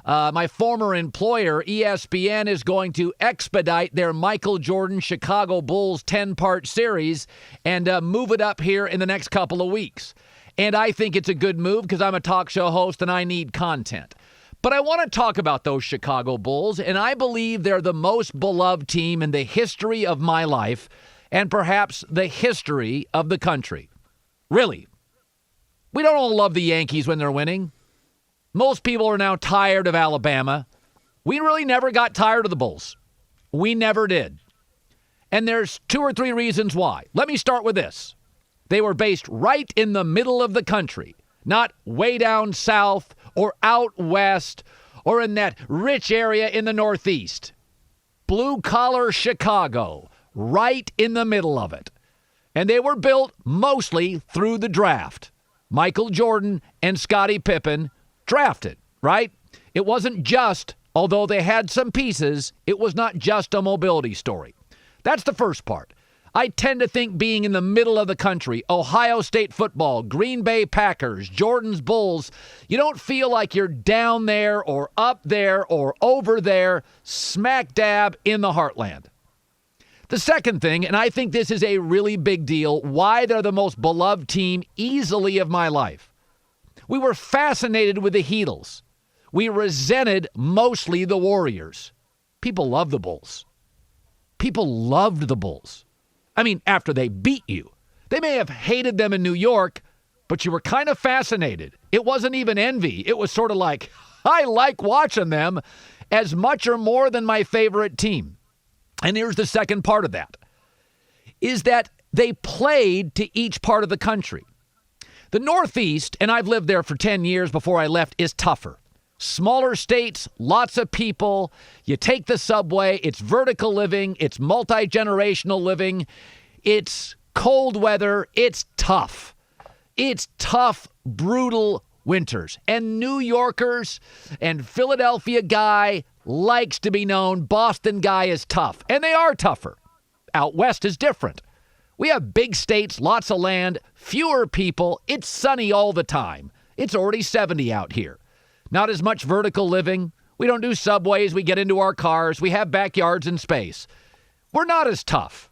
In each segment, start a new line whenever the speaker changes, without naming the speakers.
My former employer, ESPN, is going to expedite their Michael Jordan Chicago Bulls 10-part series and move it up here in the next couple of weeks. And I think it's a good move because I'm a talk show host and I need content. But I want to talk about those Chicago Bulls, and I believe they're the most beloved team in the history of my life and perhaps the history of the country. Really. We don't all love the Yankees when they're winning. Most people are now tired of Alabama. We really never got tired of the Bulls. We never did. And there's 2 or 3 reasons why. Let me start with this. They were based right in the middle of the country, not way down south or out west or in that rich area in the Northeast. Blue-collar Chicago, right in the middle of it. And they were built mostly through the draft. Michael Jordan and Scottie Pippen drafted, right? It wasn't just, although they had some pieces, it was not just a mobility story. That's the first part. I tend to think being in the middle of the country, Ohio State football, Green Bay Packers, Jordan's Bulls, you don't feel like you're down there or up there or over there, smack dab in the heartland. The second thing, and I think this is a really big deal, why they're the most beloved team easily of my life. We were fascinated with the Heatles. We resented mostly the Warriors. People love the Bulls. People loved the Bulls. I mean, after they beat you. They may have hated them in New York, but you were kind of fascinated. It wasn't even envy. It was sort of like, I like watching them as much or more than my favorite team. And here's the second part of that, is that they played to each part of the country. The Northeast, and I've lived there for 10 years before I left, is tougher. Smaller states, lots of people. You take the subway. It's vertical living. It's multi-generational living. It's cold weather. It's tough. It's tough, brutal winters. And New Yorkers and Philadelphia guy likes to be known. Boston guy is tough. And they are tougher. Out west is different. We have big states, lots of land, fewer people. It's sunny all the time. It's already 70 out here. Not as much vertical living. We don't do subways. We get into our cars. We have backyards and space. We're not as tough.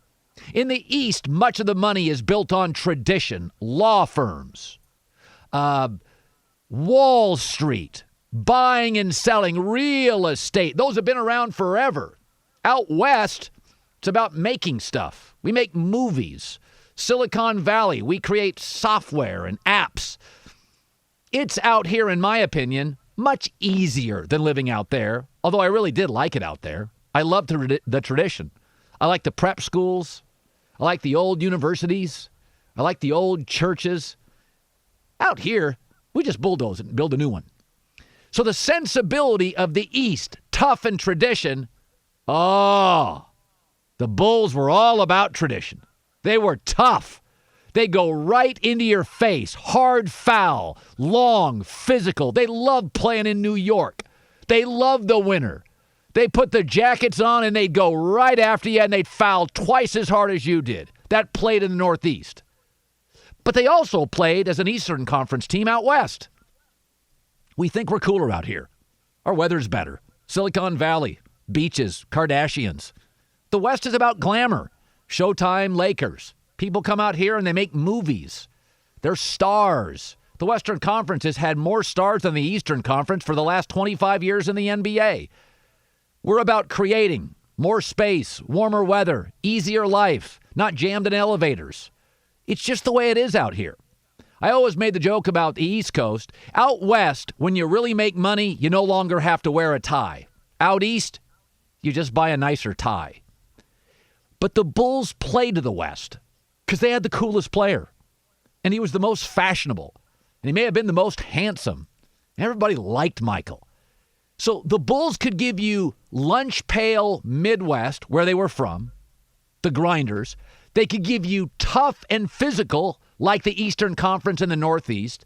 In the East, much of the money is built on tradition, law firms, Wall Street, buying and selling real estate. Those have been around forever. Out west, it's about making stuff. We make movies. Silicon Valley, we create software and apps. It's out here, in my opinion, much easier than living out there, although I really did like it out there. I loved the tradition. I like the prep schools. I like the old universities. I like the old churches. Out here, we just bulldoze it and build a new one. So the sensibility of the East, tough and tradition, the Bulls were all about tradition. They were tough. They go right into your face, hard foul, long, physical. They love playing in New York. They love the winter. They put the jackets on and they'd go right after you and they'd foul twice as hard as you did. That played in the Northeast. But they also played as an Eastern Conference team out west. We think we're cooler out here. Our weather's better. Silicon Valley, beaches, Kardashians. The West is about glamour. Showtime, Lakers. People come out here and they make movies. They're stars. The Western Conference has had more stars than the Eastern Conference for the last 25 years in the NBA. We're about creating more space, warmer weather, easier life, not jammed in elevators. It's just the way it is out here. I always made the joke about the East Coast. Out west, when you really make money, you no longer have to wear a tie. Out east, you just buy a nicer tie. But the Bulls played to the West because they had the coolest player. And he was the most fashionable. And he may have been the most handsome. Everybody liked Michael. So the Bulls could give you lunch pail Midwest, where they were from, the grinders. They could give you tough and physical, like the Eastern Conference in the Northeast.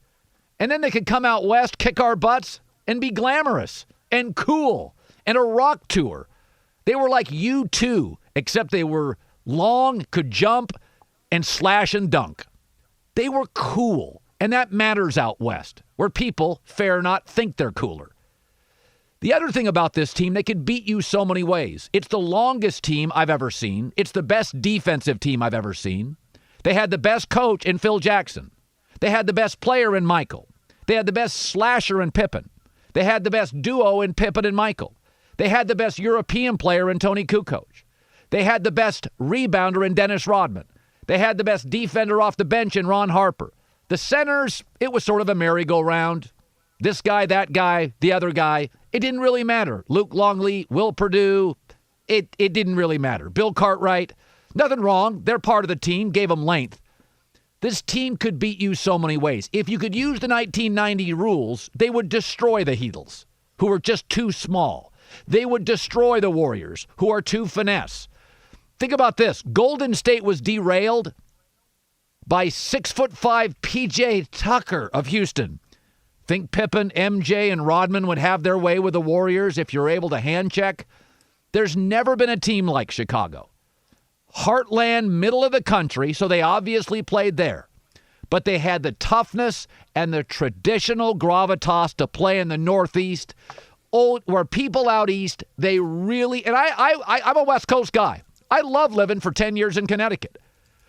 And then they could come out west, kick our butts, and be glamorous and cool and a rock tour. They were like U2, except they were long, could jump, and slash and dunk. They were cool, and that matters out west, where people, fair or not, think they're cooler. The other thing about this team, they could beat you so many ways. It's the longest team I've ever seen. It's the best defensive team I've ever seen. They had the best coach in Phil Jackson. They had the best player in Michael. They had the best slasher in Pippen. They had the best duo in Pippen and Michael. They had the best European player in Tony Kukoc. They had the best rebounder in Dennis Rodman. They had the best defender off the bench in Ron Harper. The centers, it was sort of a merry-go-round. This guy, that guy, the other guy. It didn't really matter. Luke Longley, Will Perdue, it didn't really matter. Bill Cartwright, nothing wrong. They're part of the team, gave them length. This team could beat you so many ways. If you could use the 1990 rules, they would destroy the Heatles, who are just too small. They would destroy the Warriors, who are too finesse. Think about this. Golden State was derailed by 6'5" P.J. Tucker of Houston. Think Pippen, MJ, and Rodman would have their way with the Warriors if you're able to hand check? There's never been a team like Chicago. Heartland, middle of the country, so they obviously played there. But they had the toughness and the traditional gravitas to play in the Northeast, where people out east, they really, and I'm a West Coast guy. I love living for 10 years in Connecticut.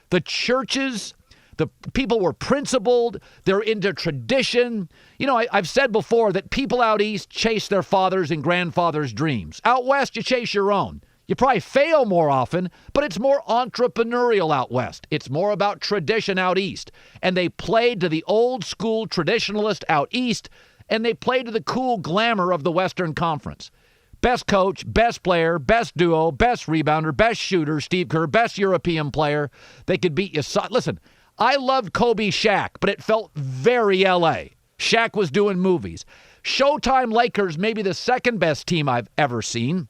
The churches, the people were principled. They're into tradition. You know, I've said before that people out east chase their fathers' and grandfathers' dreams. Out west, you chase your own. You probably fail more often, but it's more entrepreneurial out west. It's more about tradition out east. And they played to the old school traditionalist out east, and they played to the cool glamour of the Western Conference. Best coach, best player, best duo, best rebounder, best shooter, Steve Kerr, best European player. They could beat you. Listen, I loved Kobe Shaq, but it felt very L.A. Shaq was doing movies. Showtime Lakers, maybe the second best team I've ever seen.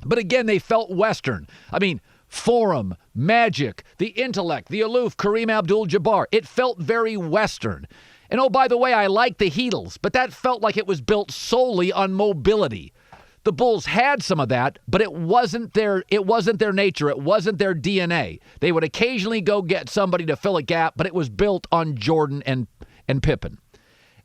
But again, they felt Western. I mean, Forum, Magic, the intellect, the aloof, Kareem Abdul-Jabbar. It felt very Western. And oh, by the way, I like the Heatles, but that felt like it was built solely on mobility. The Bulls had some of that, but it wasn't their nature. It wasn't their DNA. They would occasionally go get somebody to fill a gap, but it was built on Jordan and Pippen.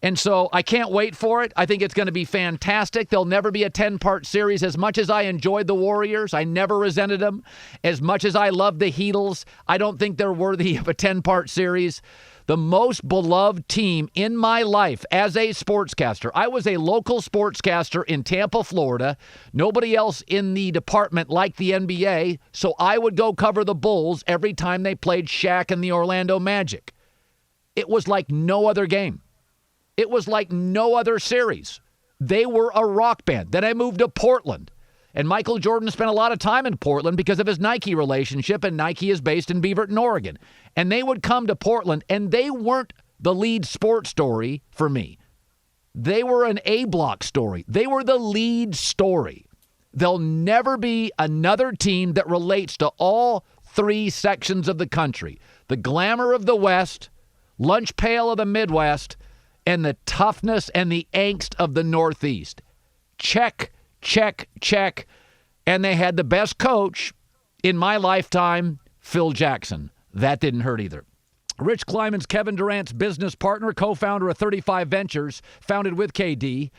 And so I can't wait for it. I think it's going to be fantastic. There'll never be a 10-part series. As much as I enjoyed the Warriors, I never resented them. As much as I love the Heatles, I don't think they're worthy of a 10-part series. The most beloved team in my life as a sportscaster. I was a local sportscaster in Tampa, Florida. Nobody else in the department liked the NBA, so I would go cover the Bulls every time they played Shaq and the Orlando Magic. It was like no other game. It was like no other series. They were a rock band. Then I moved to Portland. And Michael Jordan spent a lot of time in Portland because of his Nike relationship, and Nike is based in Beaverton, Oregon. And they would come to Portland, and they weren't the lead sports story for me. They were an A-block story. They were the lead story. There'll never be another team that relates to all three sections of the country. The glamour of the West, lunch pail of the Midwest, and the toughness and the angst of the Northeast. Check, check, check. And they had the best coach in my lifetime, Phil Jackson. That didn't hurt either. Rich Kleiman's Kevin Durant's business partner, co-founder of 35 Ventures, founded with KD.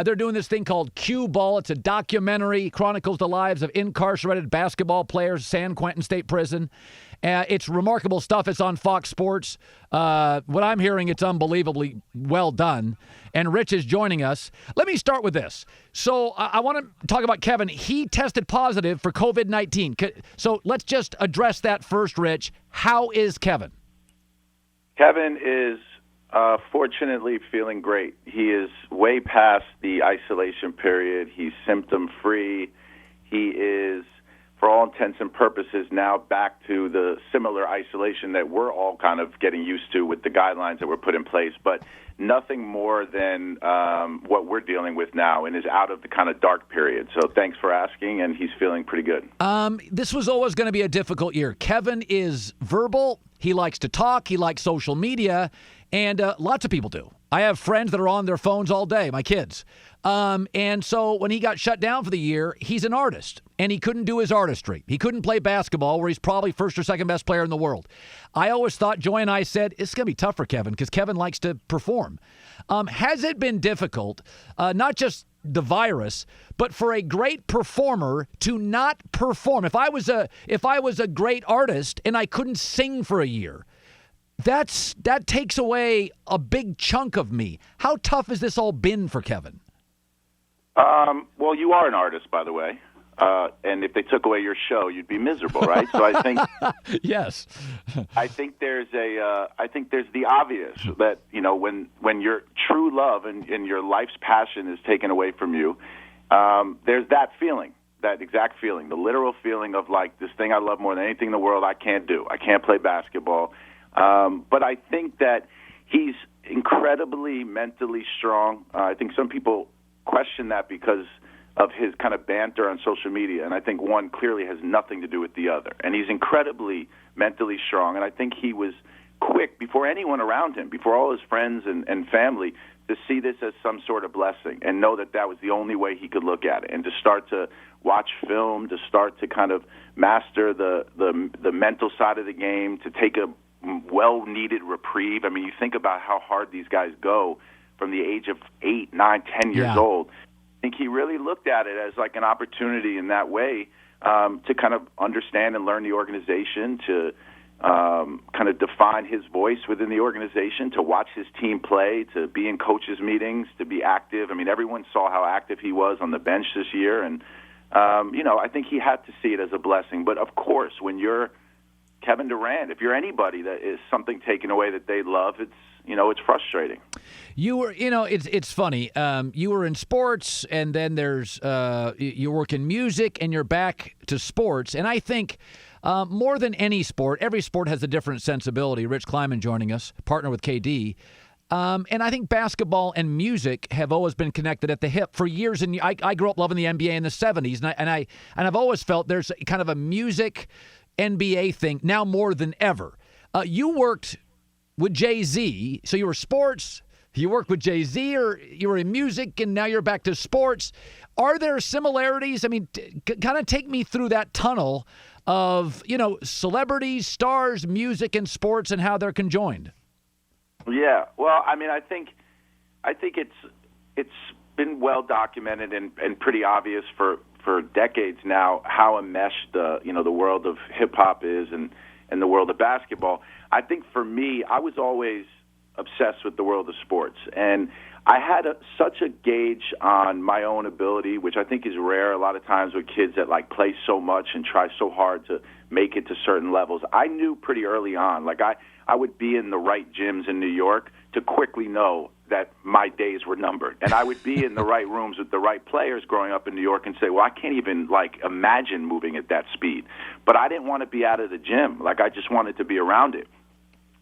They're doing this thing called Cue Ball. It's a documentary, chronicles the lives of incarcerated basketball players, San Quentin State Prison. It's remarkable stuff. It's on Fox Sports. What I'm hearing, it's unbelievably well done. And Rich is joining us. Let me start with this. So I want to talk about Kevin. He tested positive for COVID-19. So let's just address that first, Rich. How is Kevin?
Kevin is fortunately feeling great. He is way past the isolation period. He's symptom-free. He is, for all intents and purposes, now back to the similar isolation that we're all kind of getting used to with the guidelines that were put in place, but nothing more than what we're dealing with now, and is out of the kind of dark period. So thanks for asking, and he's feeling pretty good.
This was always going to be a difficult year. Kevin is verbal. He likes to talk. He likes social media, and lots of people do. I have friends that are on their phones all day, my kids. And so when he got shut down for the year, he's an artist, and he couldn't do his artistry. He couldn't play basketball, where he's probably first or second best player in the world. I always thought, Joy and I said, it's going to be tough for Kevin because Kevin likes to perform. Has it been difficult, not just the virus, but for a great performer to not perform? If I was a great artist and I couldn't sing for a year, that takes away a big chunk of me. How tough has this all been for Kevin?
Well, you are an artist, by the way, and if they took away your show, you'd be miserable, right? So I think
yes,
I think there's the obvious that when your true love and your life's passion is taken away from you, there's that feeling, that exact feeling, the literal feeling of like this thing I love more than anything in the world I can't do. I can't play basketball, but I think that he's incredibly mentally strong. I think some people question that because of his kind of banter on social media, and I think one clearly has nothing to do with the other. And he's incredibly mentally strong, and I think he was quick before anyone around him, before all his friends and family, to see this as some sort of blessing and know that that was the only way he could look at it, and to start to watch film, to start to kind of master the mental side of the game, to take a well-needed reprieve. I mean, you think about how hard these guys go from the age of 8, 9, 10 years old. I think he really looked at it as like an opportunity in that way to kind of understand and learn the organization, to kind of define his voice within the organization, to watch his team play, to be in coaches' meetings, to be active. I mean, everyone saw how active he was on the bench this year, and I think he had to see it as a blessing. But of course, when you're Kevin Durant, if you're anybody that is something taken away that they love, it's frustrating.
You were, it's funny. You were in sports, and then there's you work in music, and you're back to sports. And I think more than any sport, every sport has a different sensibility. Rich Kleiman joining us, partner with KD. And I think basketball and music have always been connected at the hip for years. And I grew up loving the NBA in the 70s, and I've always felt there's kind of a music NBA thing now more than ever. You worked with Jay-Z, so you were sports, you worked with Jay-Z, or you were in music, and now you're back to sports. Are there similarities? I mean, kind of take me through that tunnel of, celebrities, stars, music, and sports, and how they're conjoined.
Yeah, well, I mean, I think it's been well documented and pretty obvious for decades now how enmeshed the world of hip hop is and the world of basketball. I think for me, I was always obsessed with the world of sports, and I had such a gauge on my own ability, which I think is rare a lot of times with kids that like play so much and try so hard to make it to certain levels. I knew pretty early on, like I would be in the right gyms in New York to quickly know that my days were numbered. And I would be in the right rooms with the right players growing up in New York and say, well, I can't even imagine moving at that speed. But I didn't want to be out of the gym. Like, I just wanted to be around it.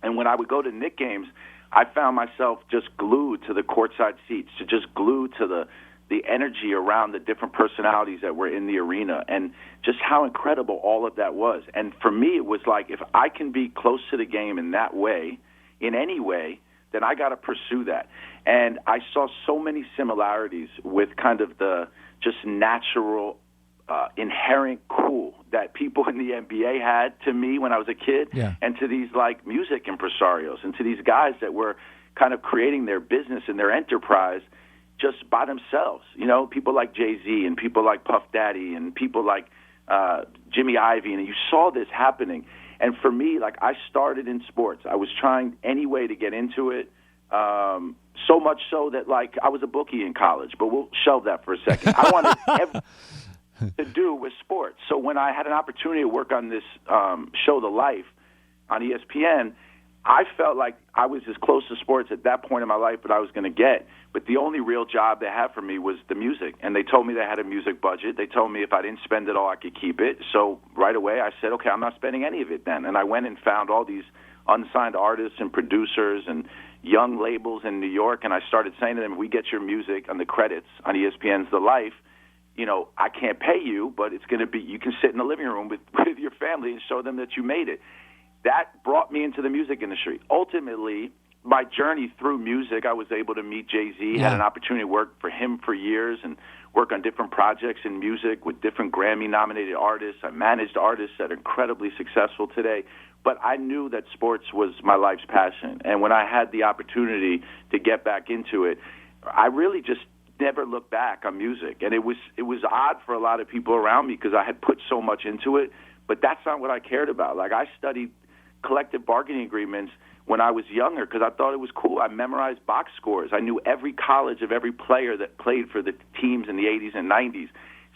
And when I would go to Knick games, I found myself just glued to the courtside seats, to just glued to the energy around the different personalities that were in the arena, and just how incredible all of that was. And for me, it was like, if I can be close to the game in that way, in any way, then I got to pursue that. And I saw so many similarities with kind of the just natural, inherent cool that people in the NBA had to me when I was a kid, and to these like music impresarios, and to these guys that were kind of creating their business and their enterprise just by themselves. People like Jay-Z and people like Puff Daddy and people like Jimmy Iovine, and you saw this happening. And for me, like, I started in sports. I was trying any way to get into it, so much so that, like, I was a bookie in college, but we'll shelve that for a second. I wanted everything to do with sports. So when I had an opportunity to work on this show, The Life, on ESPN, I felt like I was as close to sports at that point in my life that I was going to get. But the only real job they had for me was the music. And they told me they had a music budget. They told me if I didn't spend it all, I could keep it. So right away I said, okay, I'm not spending any of it then. And I went and found all these unsigned artists and producers and young labels in New York. And I started saying to them, if we get your music on the credits on ESPN's The Life, I can't pay you, but it's going to be, you can sit in the living room with your family and show them that you made it. That brought me into the music industry. Ultimately, my journey through music, I was able to meet Jay-Z, had an opportunity to work for him for years and work on different projects in music with different Grammy-nominated artists. I managed artists that are incredibly successful today. But I knew that sports was my life's passion. And when I had the opportunity to get back into it, I really just never looked back on music. And it was odd for a lot of people around me because I had put so much into it. But that's not what I cared about. Like, I studied collective bargaining agreements when I was younger because I thought it was cool. I memorized box scores. I knew every college of every player that played for the teams in the 80s and 90s.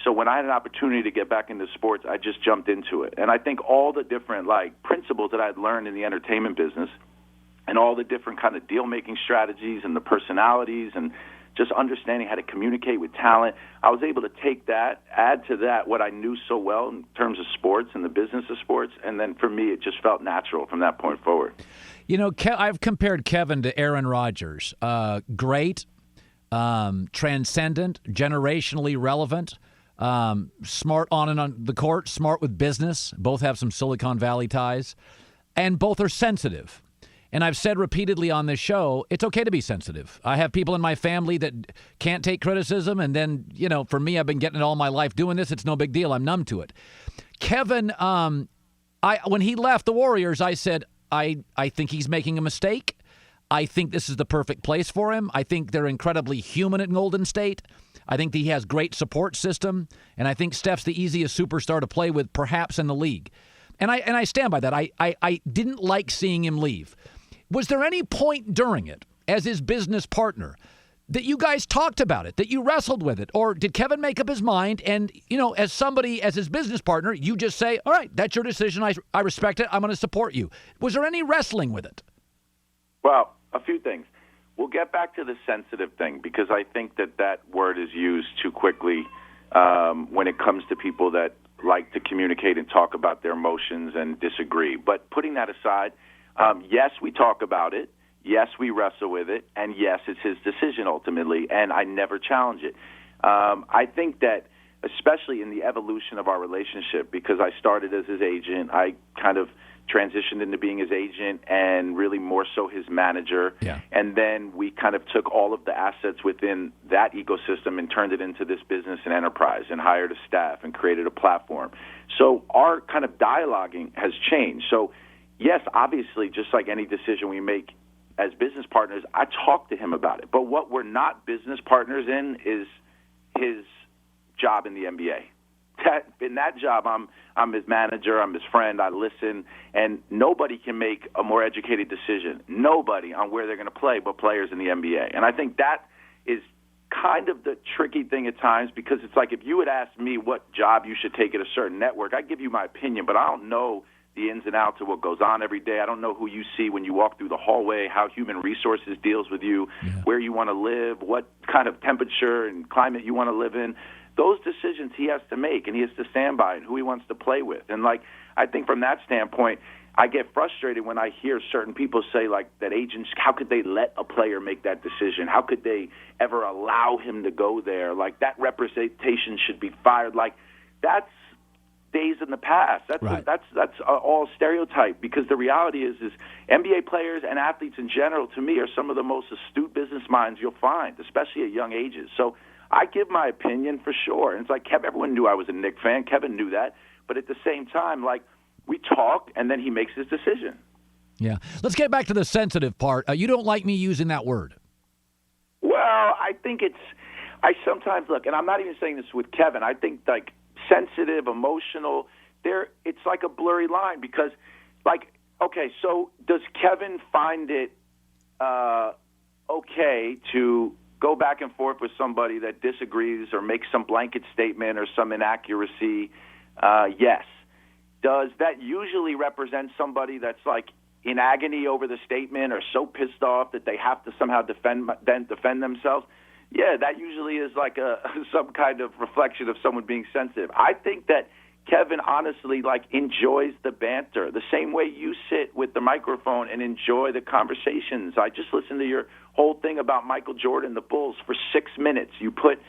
So when I had an opportunity to get back into sports, I just jumped into it. And I think all the different principles that I'd learned in the entertainment business and all the different kind of deal-making strategies and the personalities and just understanding how to communicate with talent, I was able to take that, add to that what I knew so well in terms of sports and the business of sports, and then for me it just felt natural from that point forward.
You know, I've compared Kevin to Aaron Rodgers. Great, transcendent, generationally relevant, smart on and on the court, smart with business. Both have some Silicon Valley ties, and both are sensitive. And I've said repeatedly on this show, it's okay to be sensitive. I have people in my family that can't take criticism, and then, you know, for me, I've been getting it all my life doing this. It's no big deal. I'm numb to it. Kevin, when he left the Warriors, I said, I think he's making a mistake. I think this is the perfect place for him. I think they're incredibly human at Golden State. I think that he has great support system, and I think Steph's the easiest superstar to play with, perhaps in the league. And I stand by that. I didn't like seeing him leave. Was there any point during it, as his business partner, that you guys talked about it, that you wrestled with it? Or did Kevin make up his mind and, you know, as somebody, as his business partner, you just say, all right, that's your decision. I respect it. I'm going to support you. Was there any wrestling with it?
Well, a few things. We'll get back to the sensitive thing because I think that word is used too quickly when it comes to people that like to communicate and talk about their emotions and disagree. But putting that aside, yes, we talk about it. Yes, we wrestle with it. And yes, it's his decision ultimately, and I never challenge it. I think that especially in the evolution of our relationship, because I started as his agent, I kind of transitioned into being his agent and really more so his manager. Yeah. And then we kind of took all of the assets within that ecosystem and turned it into this business and enterprise and hired a staff and created a platform. So our kind of dialoguing has changed. So yes, obviously, just like any decision we make as business partners, I talk to him about it. But what we're not business partners in is his job in the NBA. In that job, I'm his manager, I'm his friend, I listen, and nobody can make a more educated decision, nobody, on where they're going to play but players in the NBA. And I think that is kind of the tricky thing at times because it's like if you had asked me what job you should take at a certain network, I'd give you my opinion, but I don't know the ins and outs of what goes on every day. I don't know who you see when you walk through the hallway, how human resources deals with you, where you want to live, what kind of temperature and climate you want to live in. Those decisions he has to make, and he has to stand by, and who he wants to play with. And, I think from that standpoint, I get frustrated when I hear certain people say, that agents, how could they let a player make that decision? How could they ever allow him to go there? That representation should be fired. That's days in the past. That's all stereotype because the reality is NBA players and athletes in general, to me, are some of the most astute business minds you'll find, especially at young ages. So I give my opinion for sure. And it's everyone knew I was a Knicks fan. Kevin knew that. But at the same time, we talk, and then he makes his decision.
Yeah. Let's get back to the sensitive part. You don't like me using that word.
Well, I think I sometimes look, and I'm not even saying this with Kevin. I think, sensitive, emotional, it's like a blurry line because, okay, so does Kevin find it okay to go back and forth with somebody that disagrees or makes some blanket statement or some inaccuracy? Yes. Does that usually represent somebody that's in agony over the statement or so pissed off that they have to somehow defend themselves? Yeah, that usually is some kind of reflection of someone being sensitive. I think that Kevin honestly enjoys the banter the same way you sit with the microphone and enjoy the conversations. I just listened to your whole thing about Michael Jordan, the Bulls, for 6 minutes. You put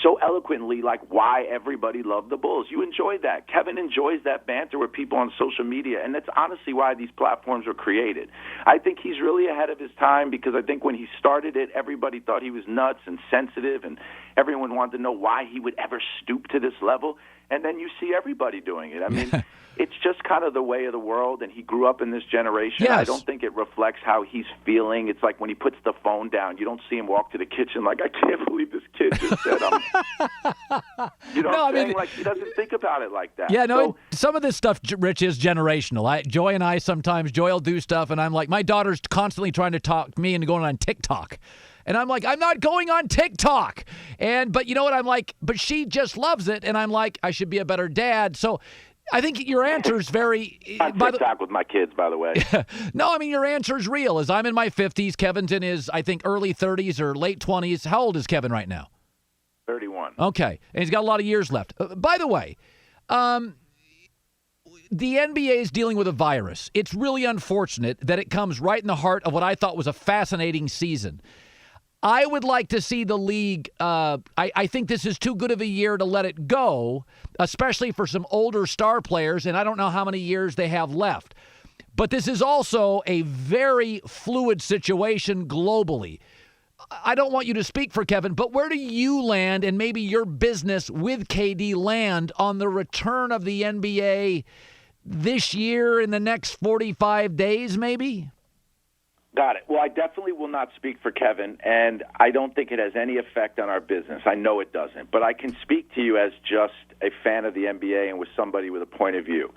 so eloquently like why everybody loved the Bulls. You enjoy that. Kevin enjoys that banter with people on social media, and that's honestly why these platforms were created. I think he's really ahead of his time because I think when he started it, everybody thought he was nuts and sensitive, and everyone wanted to know why he would ever stoop to this level. And then you see everybody doing it. I mean, it's just kind of the way of the world, and he grew up in this generation.
Yes.
I don't think it reflects how he's feeling. It's like when he puts the phone down, you don't see him walk to the kitchen like, I can't believe this kid just said you know what I'm saying? Like, he doesn't think about it like that.
Yeah, no, some of this stuff, Rich, is generational. Joy and I sometimes, Joy will do stuff, and I'm like, my daughter's constantly trying to talk me into going on TikTok. And I'm like, I'm not going on TikTok. But you know what? I'm like, but she just loves it. And I'm like, I should be a better dad. So I think your answer is very...
I'm TikTok with my kids, by the way.
No, I mean, your answer is real. As I'm in my 50s, Kevin's in his, I think, early 30s or late 20s. How old is Kevin right now?
31.
Okay. And he's got a lot of years left. By the way, the NBA is dealing with a virus. It's really unfortunate that it comes right in the heart of what I thought was a fascinating season. I would like to see the league, I think this is too good of a year to let it go, especially for some older star players, and I don't know how many years they have left. But this is also a very fluid situation globally. I don't want you to speak for Kevin, but where do you land and maybe your business with KD land on the return of the NBA this year in the next 45 days maybe?
Got it. Well, I definitely will not speak for Kevin, and I don't think it has any effect on our business. I know it doesn't. But I can speak to you as just a fan of the NBA and with somebody with a point of view.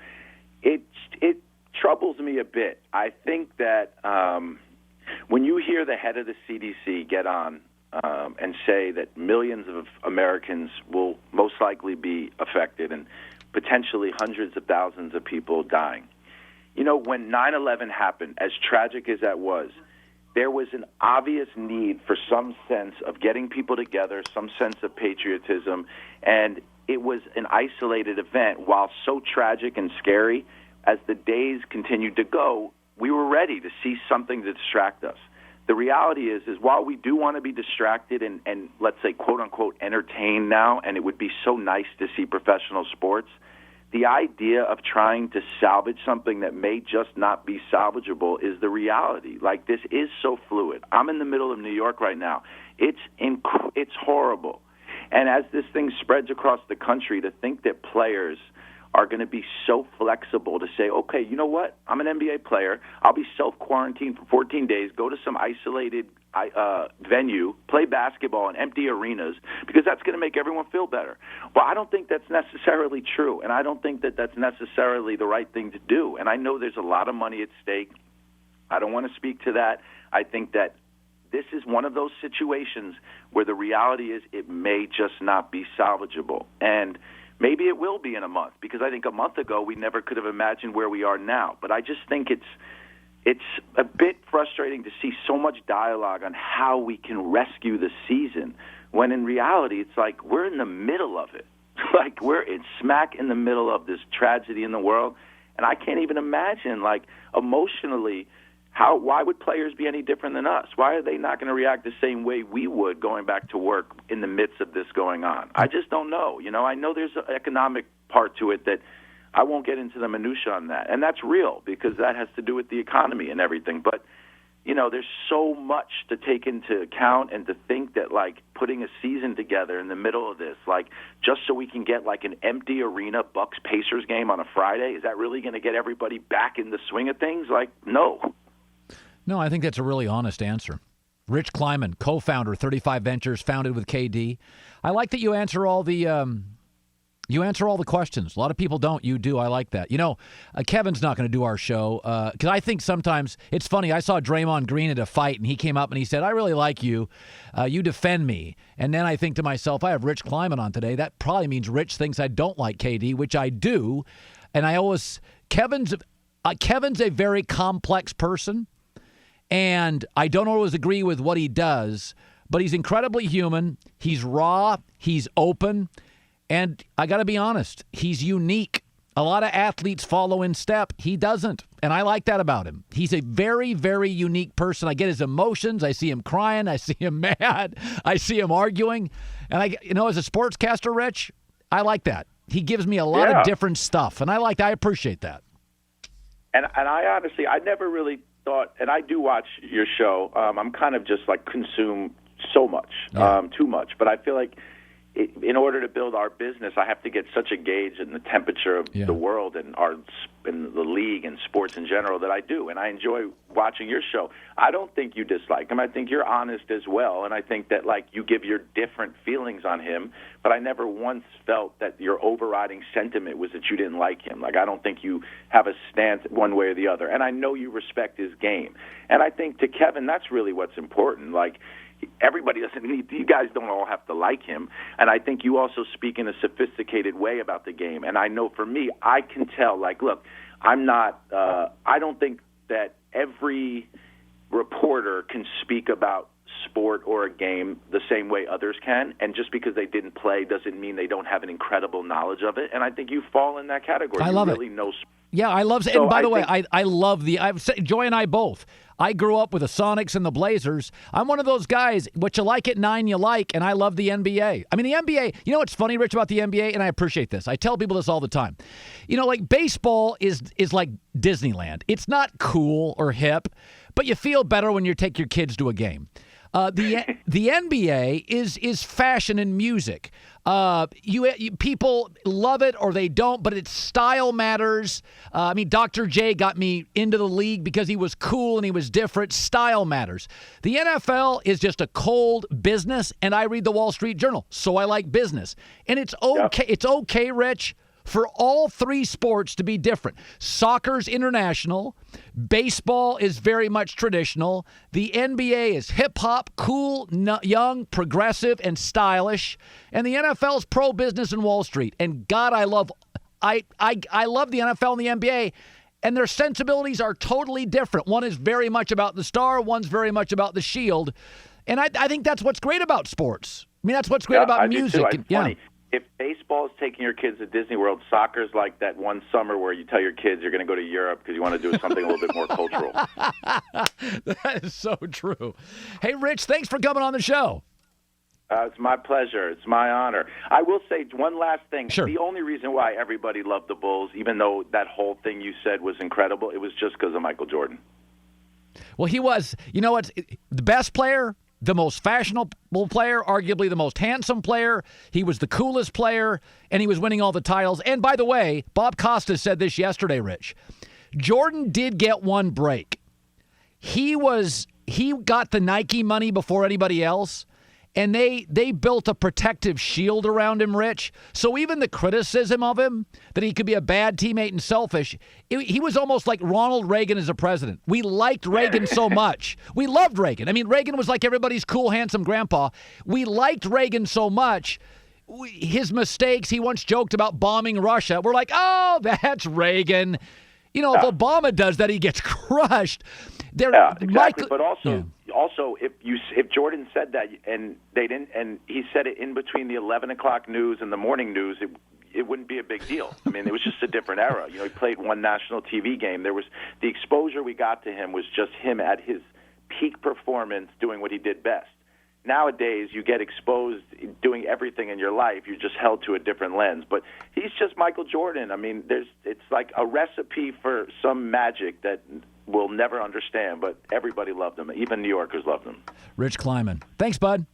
It troubles me a bit. I think that when you hear the head of the CDC get on and say that millions of Americans will most likely be affected and potentially hundreds of thousands of people dying, you know, when 9/11 happened, as tragic as that was, there was an obvious need for some sense of getting people together, some sense of patriotism, and it was an isolated event. While so tragic and scary, as the days continued to go, we were ready to see something to distract us. The reality is while we do want to be distracted and let's say, quote-unquote, entertained now, and it would be so nice to see professional sports, the idea of trying to salvage something that may just not be salvageable is the reality. Like, this is so fluid. I'm in the middle of New York right now. It's horrible. And as this thing spreads across the country, to think that players are going to be so flexible to say, okay, you know what? I'm an NBA player. I'll be self-quarantined for 14 days, go to some isolated venue, play basketball in empty arenas, because that's going to make everyone feel better. Well, I don't think that's necessarily true, and I don't think that that's necessarily the right thing to do. And I know there's a lot of money at stake. I don't want to speak to that. I think that this is one of those situations where the reality is it may just not be salvageable. And maybe it will be in a month, because I think a month ago we never could have imagined where we are now. But I just think it's a bit frustrating to see so much dialogue on how we can rescue the season, when in reality it's like we're in the middle of it. Like, we're smack in the middle of this tragedy in the world. And I can't even imagine, like, emotionally, why would players be any different than us? Why are they not going to react the same way we would going back to work in the midst of this going on? I just don't know. You know, I know there's an economic part to it that I won't get into the minutia on that. And that's real, because that has to do with the economy and everything. But, you know, there's so much to take into account, and to think that, like, putting a season together in the middle of this, like, just so we can get, like, an empty arena Bucks-Pacers game on a Friday, is that really going to get everybody back in the swing of things? Like, no.
No, I think that's a really honest answer. Rich Kleiman, co-founder, 35 Ventures, founded with KD. I like that you answer all the questions. A lot of people don't. You do. I like that. You know, Kevin's not going to do our show because I think sometimes it's funny. I saw Draymond Green at a fight, and he came up and he said, "I really like you. You defend me." And then I think to myself, I have Rich Kleiman on today. That probably means Rich thinks I don't like KD, which I do. And Kevin's a very complex person. And I don't always agree with what he does, but he's incredibly human. He's raw. He's open. And I got to be honest, he's unique. A lot of athletes follow in step. He doesn't. And I like that about him. He's a very, very unique person. I get his emotions. I see him crying. I see him mad. I see him arguing. And as a sportscaster, Rich, I like that. He gives me a lot of different stuff. And I appreciate that.
And I honestly, I never really thought, and I do watch your show. I'm kind of just like consume so much, too much. But I feel like in order to build our business, I have to get such a gauge in the temperature of the world and the league and sports in general that I do. And I enjoy watching your show. I don't think you dislike him. I think you're honest as well. And I think that, like, you give your different feelings on him. But I never once felt that your overriding sentiment was that you didn't like him. Like, I don't think you have a stance one way or the other. And I know you respect his game. And I think to Kevin, that's really what's important. Like, everybody doesn't need, you guys don't all have to like him. And I think you also speak in a sophisticated way about the game. And I know for me, I can tell, like, look, I'm not, I don't think that every reporter can speak about sport or a game the same way others can. And just because they didn't play doesn't mean they don't have an incredible knowledge of it. And I think you fall in that category.
I love
you really
it.
know.
Yeah, I love it. And by the way, I love Joy and I both. I grew up with the Sonics and the Blazers. I'm one of those guys, what you like at 9, you like, and I love the NBA. I mean, the NBA, you know what's funny, Rich, about the NBA? And I appreciate this. I tell people this all the time. You know, like, baseball is like Disneyland. It's not cool or hip, but you feel better when you take your kids to a game. The NBA is fashion and music. People love it or they don't, but it's style matters. I mean, Dr. J got me into the league because he was cool and he was different. Style matters. The NFL is just a cold business, and I read the Wall Street Journal, so I like business. And it's okay. It's okay, Rich, for all three sports to be different. Soccer's international. Baseball is very much traditional. The NBA is hip-hop, cool, young, progressive, and stylish. And the NFL is pro-business and Wall Street. And God, I love the NFL and the NBA, and their sensibilities are totally different. One is very much about the star. One's very much about the shield. And I think that's what's great about sports. I mean, that's what's great about music.
It's funny. If baseball is taking your kids to Disney World, soccer's like that one summer where you tell your kids you're going to go to Europe because you want to do something a little bit more cultural.
That is so true. Hey, Rich, thanks for coming on the show.
It's my pleasure. It's my honor. I will say one last thing.
Sure.
The only reason why everybody loved the Bulls, even though that whole thing you said was incredible, it was just because of Michael Jordan.
Well, he was, you know what, the best player, the most fashionable player, arguably the most handsome player. He was the coolest player, and he was winning all the titles. And by the way, Bob Costas said this yesterday, Rich. Jordan did get one break. He got the Nike money before anybody else, and they built a protective shield around him, Rich. So even the criticism of him, that he could be a bad teammate and selfish, he was almost like Ronald Reagan as a president. We liked Reagan so much. We loved Reagan. I mean, Reagan was like everybody's cool, handsome grandpa. We liked Reagan so much. His mistakes, he once joked about bombing Russia. We're like, oh, that's Reagan. You know, if Obama does that, he gets crushed.
Exactly. But also, if Jordan said that and they didn't, and he said it in between the 11 o'clock news and the morning news, it wouldn't be a big deal. I mean, it was just a different era. You know, he played one national TV game. There was the exposure we got to him was just him at his peak performance, doing what he did best. Nowadays, you get exposed doing everything in your life. You're just held to a different lens. But he's just Michael Jordan. I mean, it's like a recipe for some magic that we'll never understand, but everybody loved him. Even New Yorkers loved him.
Rich Kleiman. Thanks, bud.